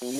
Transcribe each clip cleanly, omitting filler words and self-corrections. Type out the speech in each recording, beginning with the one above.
Okay,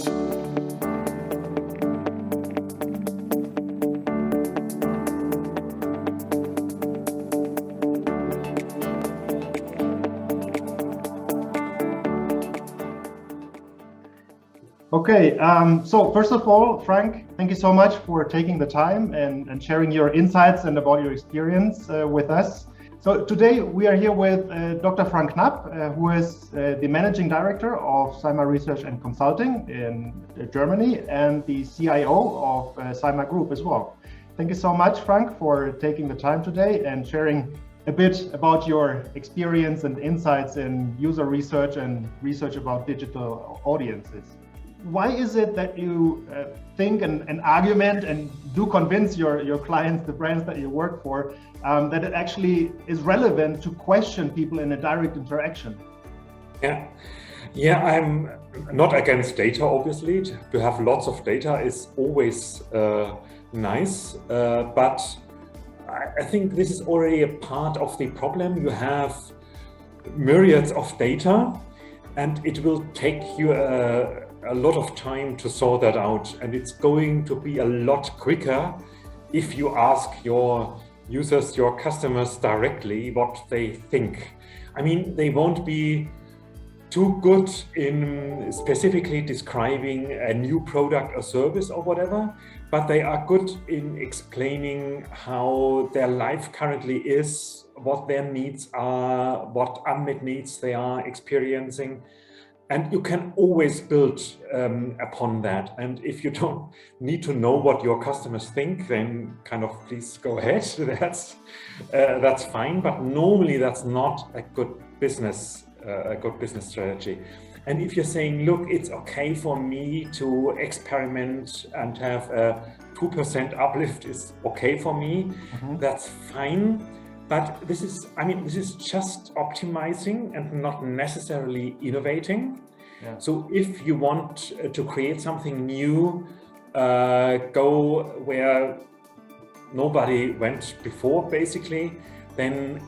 so first of all, Frank, thank you so much for taking the time and sharing your insights and about your experience with us. So today we are here with Dr. Frank Knapp, who is the Managing Director of CIMA Research and Consulting in Germany and the CIO of CIMA Group as well. Thank you so much, Frank, for taking the time today and sharing a bit about your experience and insights in user research and research about digital audiences. Why is it that you think an argument and do convince your clients, the brands that you work for, that it actually is relevant to question people in a direct interaction? Yeah, I'm not against data, obviously. To have lots of data is always nice, but I think this is already a part of the problem. You have myriads of data, and it will take you a lot of time to sort that out, and it's going to be a lot quicker if you ask your users, your customers directly what they think. I mean, they won't be too good in specifically describing a new product or service or whatever, but they are good in explaining how their life currently is, what their needs are, what unmet needs they are experiencing. And you can always build upon that. And if you don't need to know what your customers think, then kind of please go ahead. That's fine. But normally that's not a good business strategy. And if you're saying, look, it's okay for me to experiment and have a 2% uplift is okay for me, that's fine. But this is just optimizing and not necessarily innovating. Yeah. So if you want to create something new, go where nobody went before, basically, then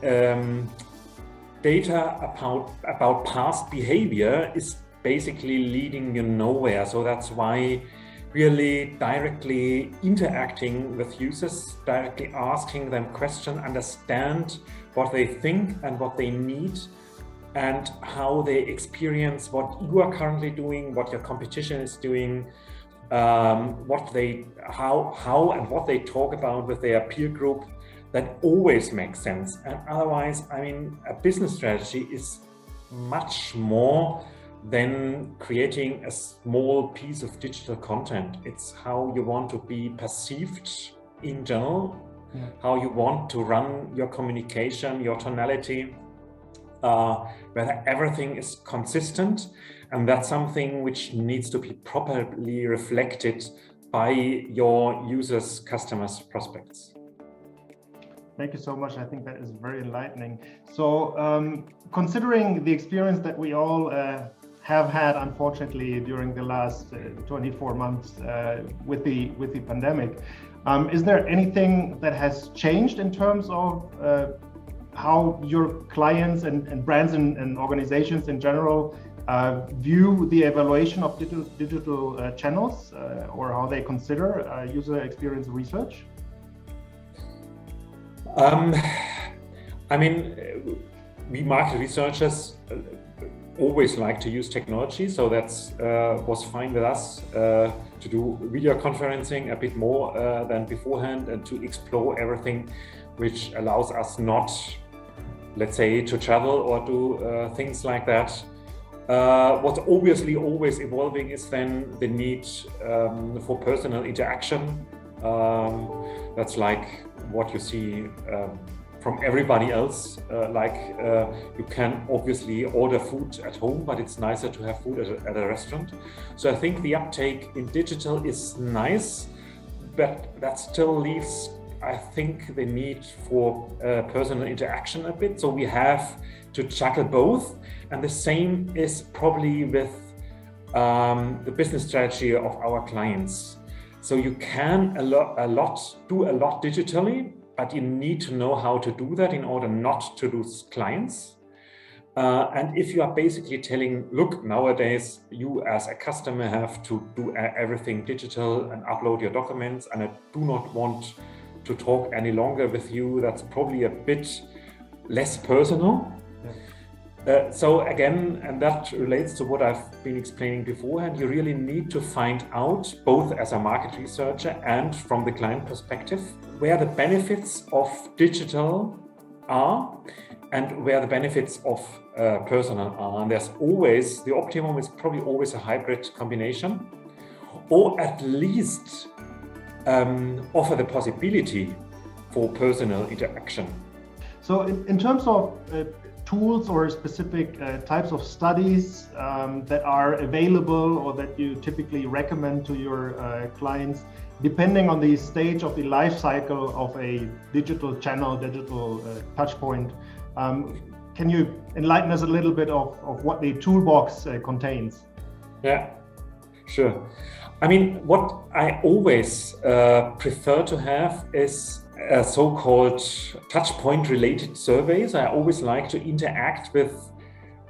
data about past behavior is basically leading you nowhere. So that's why really directly interacting with users, directly asking them questions, understand what they think and what they need and how they experience what you are currently doing, what your competition is doing, how and what they talk about with their peer group. That always makes sense. And otherwise, I mean, a business strategy is much more than creating a small piece of digital content. It's how you want to be perceived in general, how you want to run your communication, your tonality, whether everything is consistent. And that's something which needs to be properly reflected by your users, customers, prospects. Thank you so much. I think that is very enlightening. So considering the experience that we all have had, unfortunately, during the last 24 months with the pandemic, is there anything that has changed in terms of how your clients and brands and organizations in general view the evaluation of digital channels or how they consider user experience research? I mean, we market researchers always like to use technology, so that's was fine with us to do video conferencing a bit more than beforehand and to explore everything which allows us not, let's say, to travel or do things like that. What's obviously always evolving is then the need for personal interaction. That's like what you see from everybody else. You can obviously order food at home, but it's nicer to have food at a restaurant. So I think the uptake in digital is nice, but that still leaves, I think, the need for personal interaction a bit. So we have to juggle both. And the same is probably with the business strategy of our clients. So you can do a lot digitally, but you need to know how to do that in order not to lose clients. And if you are basically telling, look, nowadays you as a customer have to do everything digital and upload your documents, and I do not want to talk any longer with you, that's probably a bit less personal. So again, and that relates to what I've been explaining beforehand, you really need to find out, both as a market researcher and from the client perspective, where the benefits of digital are and where the benefits of personal are. And there's always, the optimum is probably always a hybrid combination, or at least offer the possibility for personal interaction. So in terms of tools or specific types of studies that are available or that you typically recommend to your clients, depending on the stage of the life cycle of a digital channel, digital touch point, can you enlighten us a little bit of what the toolbox contains? Yeah, sure. I mean, what I always prefer to have is so-called touchpoint related surveys. I always like to interact with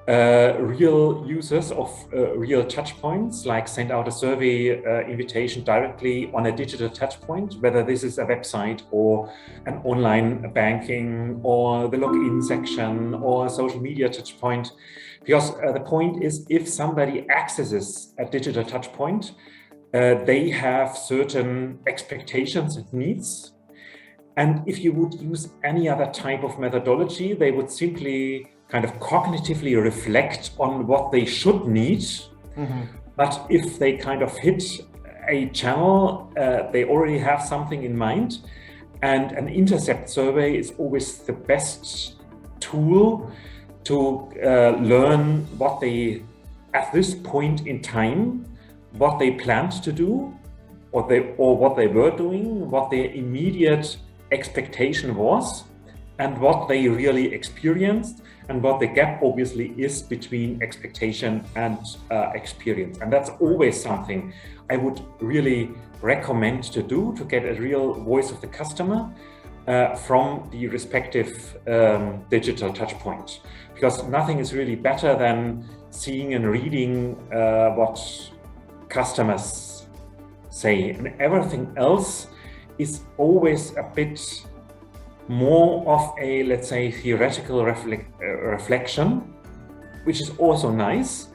real users of real touchpoints, like send out a survey invitation directly on a digital touchpoint, whether this is a website or an online banking or the login section or a social media touchpoint. Because the point is, if somebody accesses a digital touchpoint, they have certain expectations and needs. And if you would use any other type of methodology, they would simply kind of cognitively reflect on what they should need. Mm-hmm. But if they kind of hit a channel, they already have something in mind. And an intercept survey is always the best tool to learn what they, at this point in time, what they planned to do, or what they were doing, what their immediate expectation was, and what they really experienced, and what the gap obviously is between expectation and experience. And that's always something I would really recommend to do, to get a real voice of the customer from the respective digital touch point. Because nothing is really better than seeing and reading what customers say, and everything else is always a bit more of a, let's say, theoretical reflection, which is also nice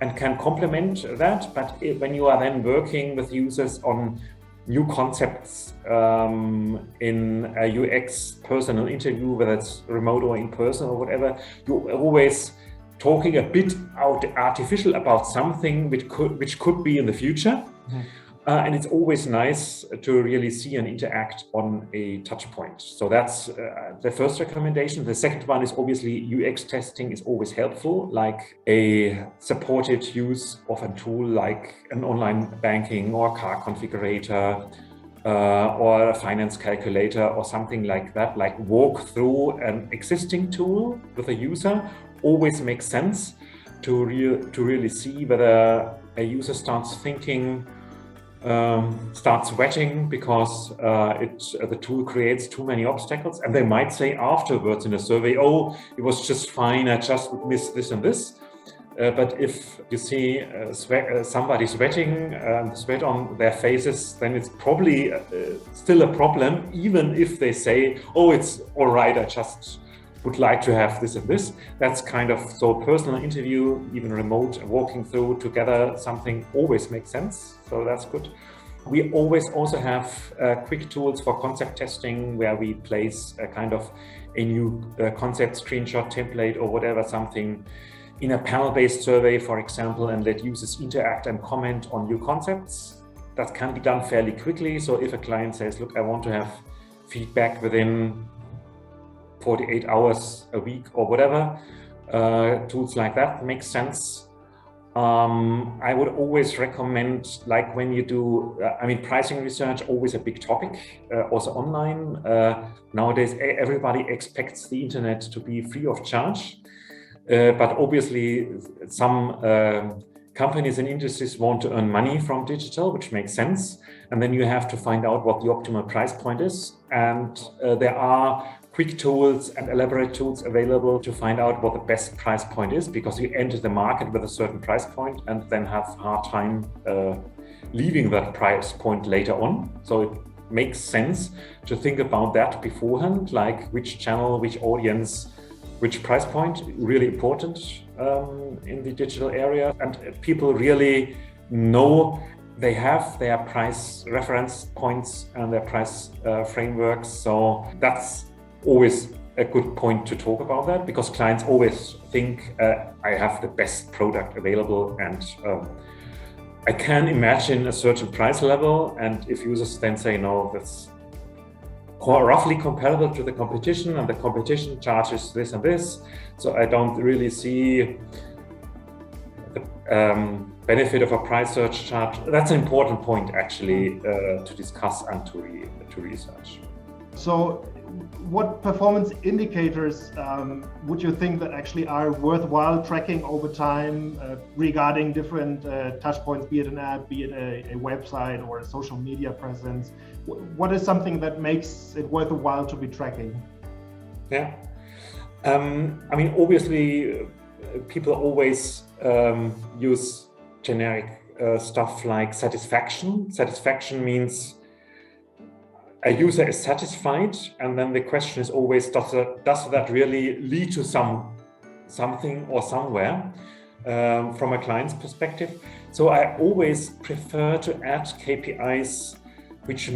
and can complement that. But when you are then working with users on new concepts in a UX personal interview, whether it's remote or in person or whatever, you're always talking a bit artificial about something which could be in the future. Mm-hmm. And it's always nice to really see and interact on a touch point. So that's the first recommendation. The second one is obviously UX testing is always helpful, like a supported use of a tool like an online banking or car configurator or a finance calculator or something like that, like walk through an existing tool with a user. Always makes sense to really see whether a user starts thinking, starts sweating because the tool creates too many obstacles, and they might say afterwards in a survey, oh, it was just fine, I just missed this and this. But if you see somebody sweating, sweat on their faces, then it's probably still a problem, even if they say, oh, it's all right, I just would like to have this and this. That's kind of, so personal interview, even remote, walking through together something always makes sense. So that's good. We always also have quick tools for concept testing, where we place a kind of a new concept screenshot template or whatever, something in a panel-based survey, for example, and let users interact and comment on new concepts. That can be done fairly quickly. So if a client says, look, I want to have feedback within 48 hours a week or whatever, tools like that make sense. I would always recommend, like when you do, pricing research, always a big topic, also online. Nowadays, everybody expects the internet to be free of charge. But obviously, some companies and industries want to earn money from digital, which makes sense. And then you have to find out what the optimal price point is. And there are quick tools and elaborate tools available to find out what the best price point is, because you enter the market with a certain price point and then have a hard time leaving that price point later on. So it makes sense to think about that beforehand, like which channel, which audience, which price point, really important in the digital area. And people really know they have their price reference points and their price frameworks. So that's always a good point to talk about that, because clients always think I have the best product available, and I can imagine a certain price level, and if users then say no, that's roughly comparable to the competition, and the competition charges this and this, so I don't really see the benefit of a price search chart. That's an important point actually to discuss and to research. So what performance indicators would you think that actually are worthwhile tracking over time regarding different touch points, be it an app, be it a website or a social media presence? What is something that makes it worthwhile to be tracking? Yeah, I mean, obviously people always use generic stuff like satisfaction. Satisfaction means a user is satisfied, and then the question is always, does that really lead to something or somewhere from a client's perspective? So I always prefer to add KPIs which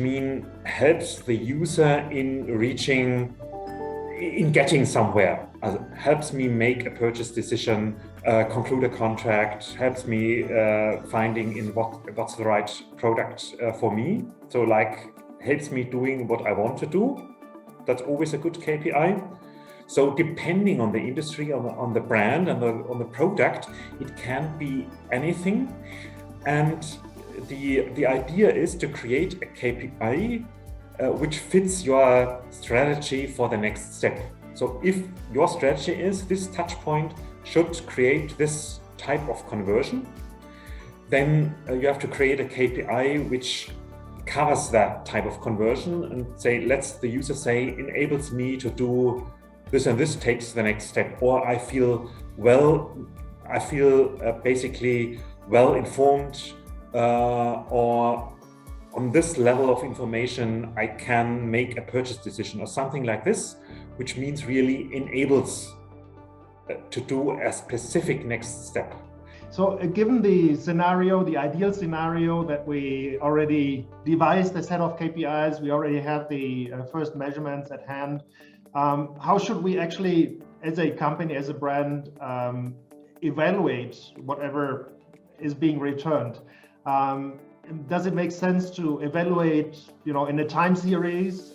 helps the user in getting somewhere. Helps me make a purchase decision, conclude a contract, helps me finding in what's the right product for me. So like, helps me doing what I want to do. That's always a good KPI. So depending on the industry, on the brand and on the product, it can be anything. And the idea is to create a KPI which fits your strategy for the next step. So if your strategy is this touch point should create this type of conversion, then you have to create a KPI which covers that type of conversion and say, the user say, enables me to do this and this takes the next step, or I feel basically well informed, or on this level of information I can make a purchase decision or something like this, which means really enables to do a specific next step. So given the scenario, the ideal scenario that we already devised a set of KPIs, we already have the first measurements at hand, how should we actually, as a company, as a brand, evaluate whatever is being returned? Does it make sense to evaluate, in a time series?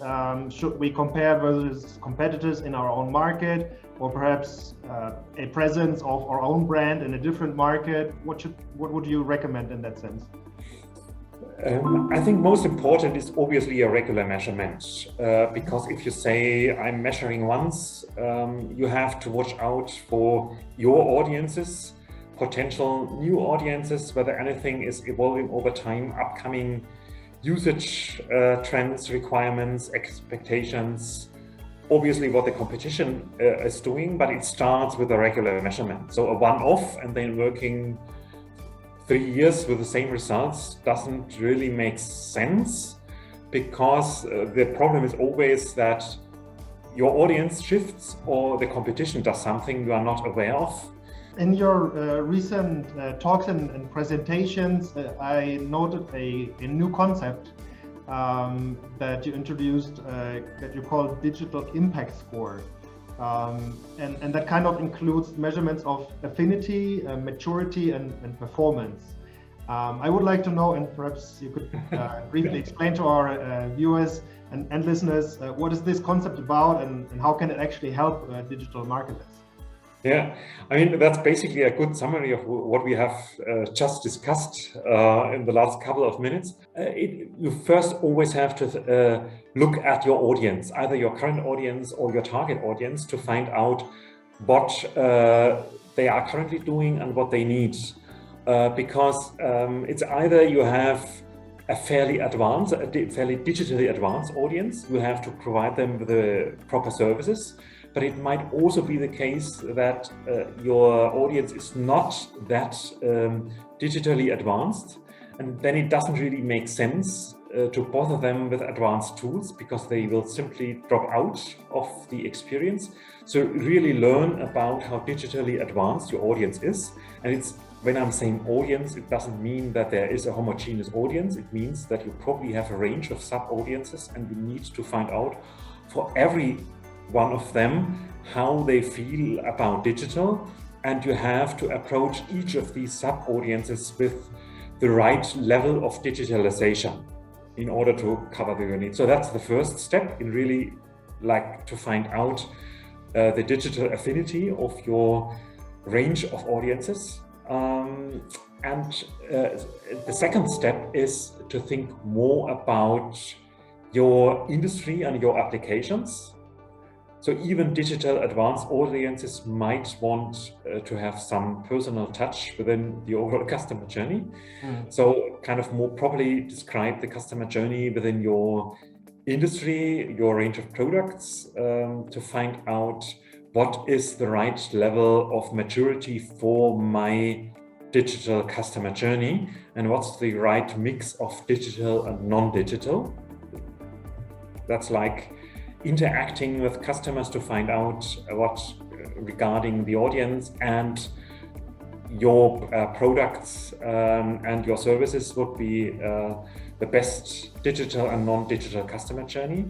Should we compare versus competitors in our own market, or perhaps a presence of our own brand in a different market? What would you recommend in that sense? I think most important is obviously a regular measurement, because if you say I'm measuring once, you have to watch out for your audiences, potential new audiences, whether anything is evolving over time, upcoming usage trends, requirements, expectations, obviously what the competition is doing, but it starts with a regular measurement. So a one-off and then working 3 years with the same results doesn't really make sense, because the problem is always that your audience shifts or the competition does something you are not aware of. In your recent talks and presentations, I noted a new concept that you introduced that you call digital impact score. And that kind of includes measurements of affinity, maturity, and performance. I would like to know, and perhaps you could briefly explain to our viewers and listeners, what is this concept about, and how can it actually help digital marketers? Yeah, I mean, that's basically a good summary of what we have just discussed in the last couple of minutes. You first always have to look at your audience, either your current audience or your target audience, to find out what they are currently doing and what they need. Because it's either you have a fairly digitally advanced audience. You have to provide them with the proper services, but it might also be the case that your audience is not that digitally advanced, and then it doesn't really make sense to bother them with advanced tools because they will simply drop out of the experience. So really learn about how digitally advanced your audience is. And when I'm saying audience, it doesn't mean that there is a homogeneous audience. It means that you probably have a range of sub-audiences, and you need to find out for every one of them how they feel about digital. And you have to approach each of these sub-audiences with the right level of digitalization in order to cover their needs. So that's the first step in really like to find out the digital affinity of your range of audiences. And the second step is to think more about your industry and your applications. So even digital advanced audiences might want to have some personal touch within the overall customer journey. So kind of more properly describe the customer journey within your industry, your range of products, to find out what is the right level of maturity for my digital customer journey and what's the right mix of digital and non-digital. That's like interacting with customers to find out what regarding the audience and your products and your services would be the best digital and non-digital customer journey.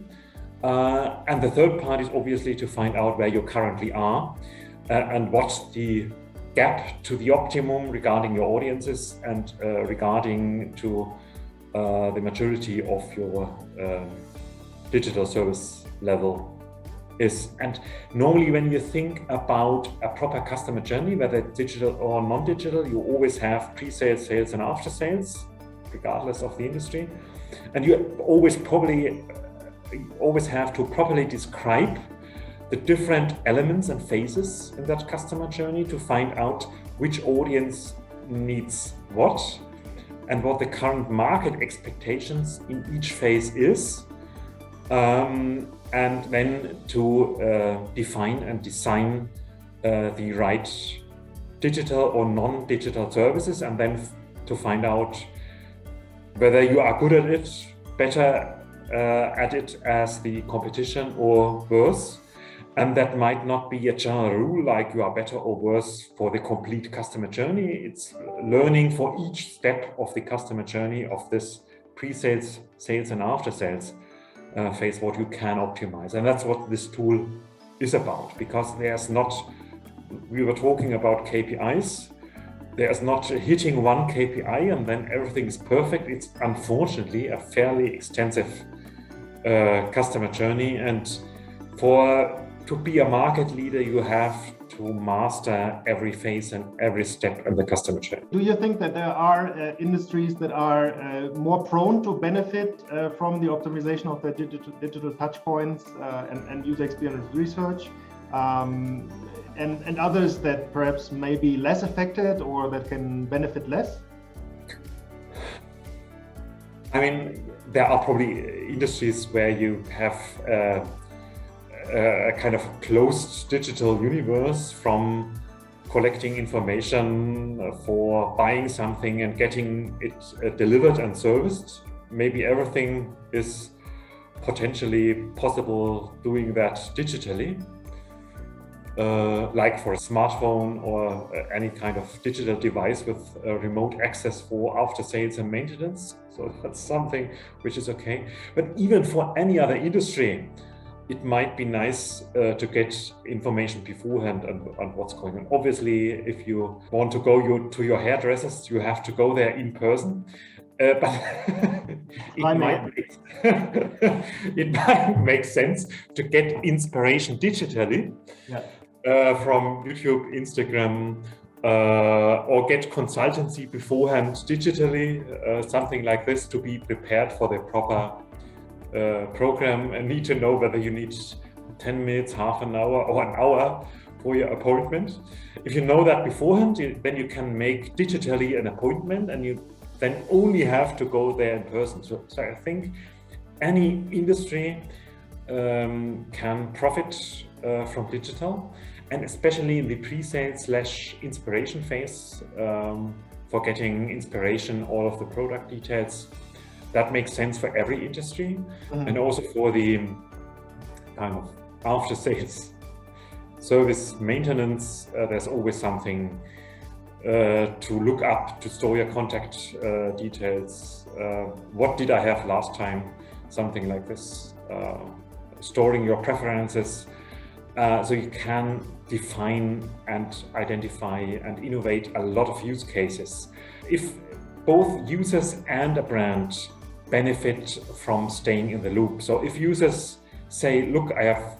And the third part is obviously to find out where you currently are and what's the gap to the optimum regarding your audiences and regarding to the maturity of your digital service level is. And normally when you think about a proper customer journey, whether digital or non-digital, you always have pre-sales, sales and after sales, regardless of the industry. And you always have to properly describe the different elements and phases in that customer journey to find out which audience needs what and what the current market expectations in each phase is. And then to define and design the right digital or non-digital services, and then to find out whether you are good at it, better at it as the competition or worse. And that might not be a general rule like you are better or worse for the complete customer journey. It's learning for each step of the customer journey of this pre-sales, sales and after sales phase what you can optimize. And that's what this tool is about, because we were talking about KPIs. There's not hitting one KPI and then everything is perfect. It's unfortunately a fairly extensive customer journey. And to be a market leader, you have to master every phase and every step in the customer journey. Do you think that there are industries that are more prone to benefit from the optimization of their digital touchpoints and user experience research, and others that perhaps may be less affected or that can benefit less? I mean, there are probably industries where you have a kind of closed digital universe, from collecting information for buying something and getting it delivered and serviced. Maybe everything is potentially possible doing that digitally, like for a smartphone or any kind of digital device with remote access for after sales and maintenance. So that's something which is okay. But even for any other industry, it might be nice to get information beforehand on what's going on. Obviously, if you want to go to your hairdressers, you have to go there in person. But it might make sense to get inspiration digitally from YouTube, Instagram, or get consultancy beforehand digitally, something like this, to be prepared for the proper program and need to know whether you need 10 minutes, half an hour or an hour for your appointment. If you know that beforehand, then you can make digitally an appointment and you then only have to go there in person. So I think any industry can profit from digital, and especially in the pre-sales / inspiration phase, for getting inspiration, all of the product details. That makes sense for every industry, and also for the kind of after sales service maintenance. There's always something to look up, to store your contact details. What did I have last time? Something like this. Storing your preferences, so you can define and identify and innovate a lot of use cases. If both users and a brand benefit from staying in the loop. So if users say, look, I have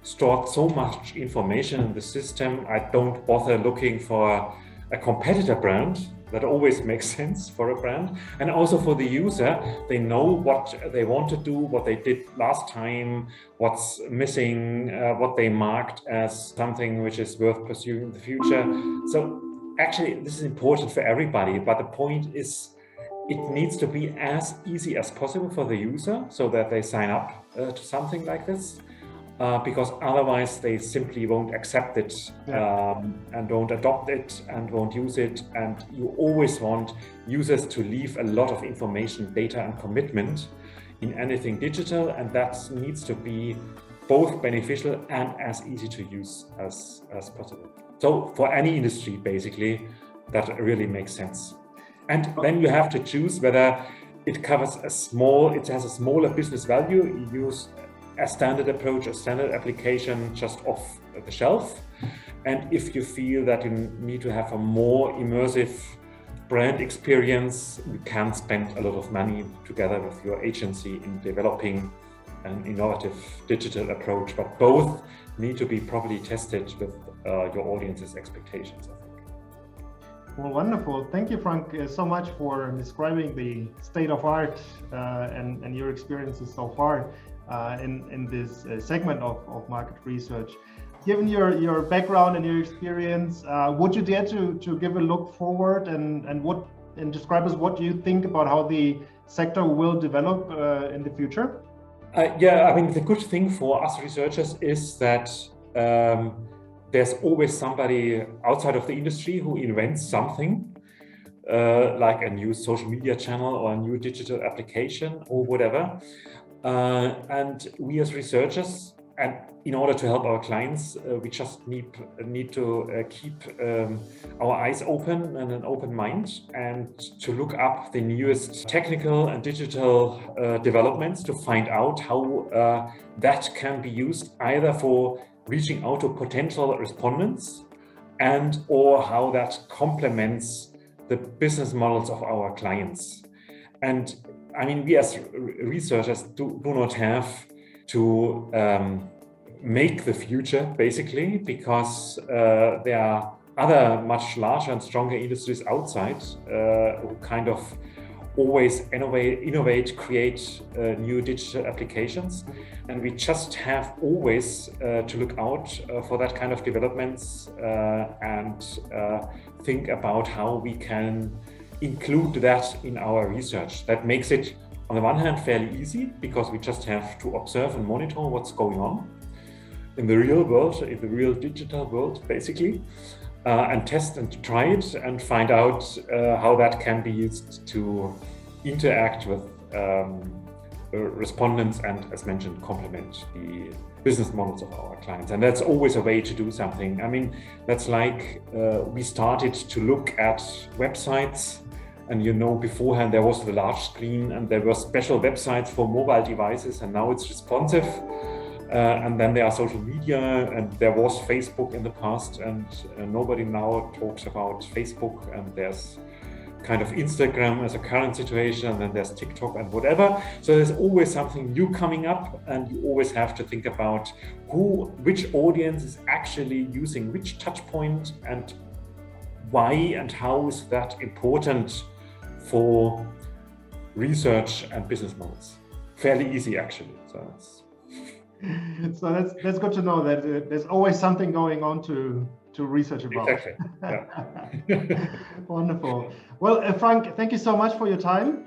stored so much information in the system, I don't bother looking for a competitor brand. That always makes sense for a brand. And also for the user, they know what they want to do, what they did last time, what's missing, what they marked as something which is worth pursuing in the future. So actually, this is important for everybody, but the point is it needs to be as easy as possible for the user so that they sign up to something like this. Because otherwise they simply won't accept it, and don't adopt it and won't use it. And you always want users to leave a lot of information, data and commitment in anything digital, and that needs to be both beneficial and as easy to use as possible. So for any industry, basically, that really makes sense. And then you have to choose whether it covers it has a smaller business value. You use a standard approach, a standard application just off the shelf. And if you feel that you need to have a more immersive brand experience, you can spend a lot of money together with your agency in developing an innovative digital approach. But both need to be properly tested with your audience's expectations, I think. Well, wonderful. Thank you, Frank, so much for describing the state of art and your experiences so far. In this segment of market research. Given your background and your experience, would you dare to give a look forward and describe us what you think about how the sector will develop in the future? Yeah, I mean, the good thing for us researchers is that there's always somebody outside of the industry who invents something, like a new social media channel or a new digital application or whatever. And we as researchers, and in order to help our clients, we just need to keep our eyes open and an open mind, and to look up the newest technical and digital developments to find out how that can be used either for reaching out to potential respondents and or how that complements the business models of our clients. And I mean, we as researchers do not have to make the future, basically, because there are other much larger and stronger industries outside who kind of always innovate, create new digital applications. And we just have always to look out for that kind of developments and think about how we can include that in our research. That makes it, on the one hand, fairly easy because we just have to observe and monitor what's going on in the real world, in the real digital world, basically, and test and try it and find out how that can be used to interact with respondents and, as mentioned, complement the business models of our clients. And that's always a way to do something. I mean, that's like we started to look at websites. And you know, beforehand there was the large screen and there were special websites for mobile devices, and now it's responsive. And then there are social media, and there was Facebook in the past, and nobody now talks about Facebook, and there's kind of Instagram as a current situation, and then there's TikTok and whatever. So there's always something new coming up, and you always have to think about which audience is actually using which touch point and why, and how is that important for research and business models. Fairly easy, actually. So that's good to know that there's always something going on to to research about. Exactly. Yeah. Wonderful. Well, Frank, thank you so much for your time.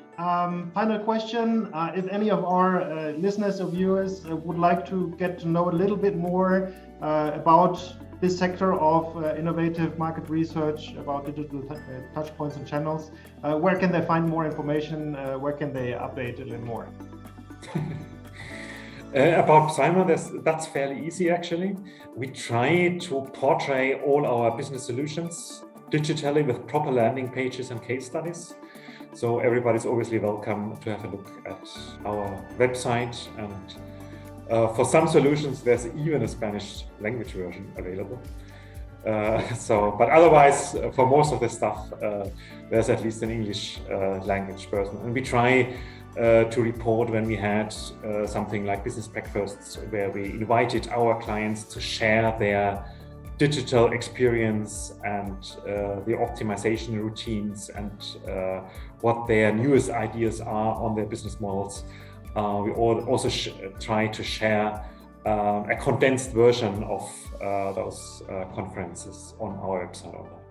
Final question, if any of our listeners or viewers would like to get to know a little bit more about this sector of innovative market research, about digital touch points and channels, where can they find more information? Where can they update a little more? About Simon, that's fairly easy actually. We try to portray all our business solutions digitally with proper landing pages and case studies. So everybody's obviously welcome to have a look at our website, and for some solutions there's even a Spanish language version available. But otherwise, for most of the stuff, there's at least an English language version. And we try to report when we had something like business breakfasts, where we invited our clients to share their digital experience and the optimization routines and what their newest ideas are on their business models. We also try to share a condensed version of those conferences on our website online.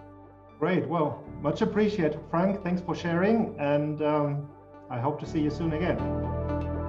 Great. Well, much appreciated, Frank. Thanks for sharing, and I hope to see you soon again.